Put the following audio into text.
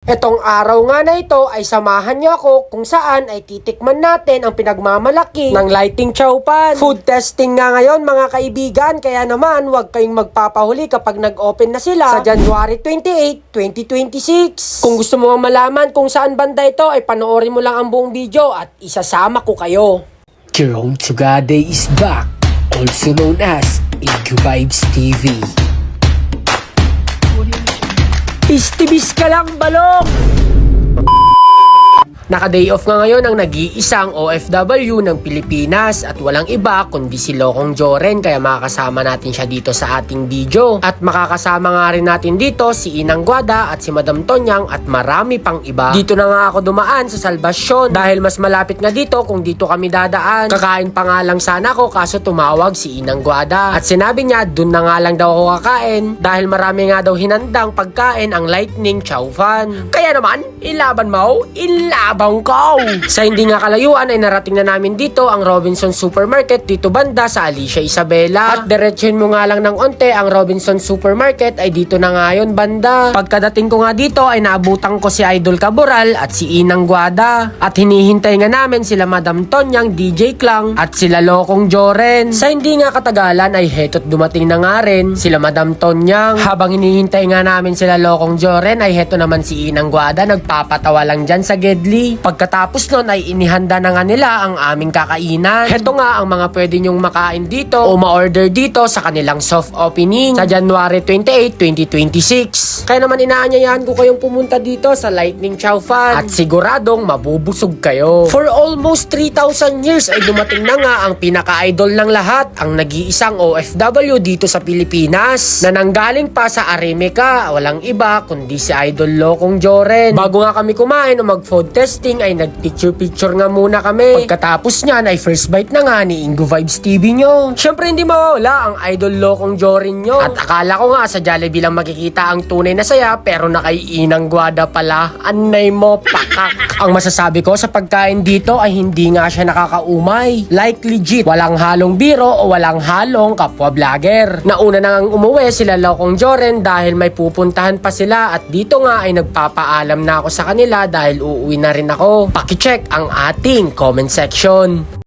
Etong araw nga na ito ay samahan niyo ako kung saan ay titikman natin ang pinagmamalaki ng Lighting Chow Pan. Food testing nga ngayon mga kaibigan, kaya naman huwag kayong magpapahuli kapag nag-open na sila sa January 28, 2026. Kung gusto mo malaman kung saan banda ito ay panoorin mo lang ang buong video at isasama ko kayo. Jerome Tugade is back, also known as Igu Vibes TV. Istibis ka lang, balok! Naka-day off nga ngayon ang nag-iisang OFW ng Pilipinas at walang iba kundi si Lokong Joren, kaya makakasama natin siya dito sa ating video. At makakasama nga rin natin dito si Inang Guada at si Madam Tonyang at marami pang iba. Dito na nga ako dumaan sa Salvacion dahil mas malapit nga dito kung dito kami dadaan. Kakain pa nga lang sana ako kaso tumawag si Inang Guada at sinabi niya dun na nga lang daw ako kakain dahil marami nga daw hinandang pagkain ang Lightning Chow Fan. Kaya naman, ilaban mo, ilabang ko! Sa hindi nga kalayuan ay narating na namin dito ang Robinson Supermarket dito banda sa Alicia Isabela. At diretsyon mo nga lang ng onte ang Robinson Supermarket ay dito na nga yun banda. Pagkadating ko nga dito ay naabutan ko si Idol Caboral at si Inang Guada. At hinihintay nga namin sila Madam Tonyang, DJ Klang at sila Lokong Joren. Sa hindi nga katagalan ay heto't dumating na nga rin sila Madam Tonyang. Habang hinihintay nga namin sila Lokong Joren ay heto naman si Inang Guada nagpapatawa lang dyan sa Gedli. Pagkatapos nun ay inihanda na nga nila ang aming kakainan. Heto nga ang mga pwede nyong makain dito o ma-order dito sa kanilang soft opening sa January 28, 2026. Kaya naman inaanyayahan ko kayong pumunta dito sa Lightning Chow Fan at siguradong mabubusog kayo. For almost 3,000 years ay dumating na nga ang pinaka-idol ng lahat, ang nag-iisang OFW dito sa Pilipinas na nanggaling pa sa Aremeca. Walang iba kundi si Idol Lokong Joren. Bago nga kami kumain o mag-food testing ay nag-picture-picture nga muna kami. Pagkatapos niyan ay first bite na nga ni Igu Vibes TV nyo. Siyempre hindi mawala ang Idol Lokong Joren nyo. At akala ko nga sa Jollibee lang makikita ang tunay na saya, pero na kay Inang Guada pala. Anay mo, pakak. Ang masasabi ko sa pagkain dito ay hindi nga siya nakakaumay. Like legit, walang halong biro o walang halong kapwa vlogger. Nauna na ngang umuwi sila Lokong Joren dahil may pupuntahan pa sila at dito nga ay nagpapaalam na ako sa kanila dahil uuwi na rin ako. Paki-check ang ating comment section.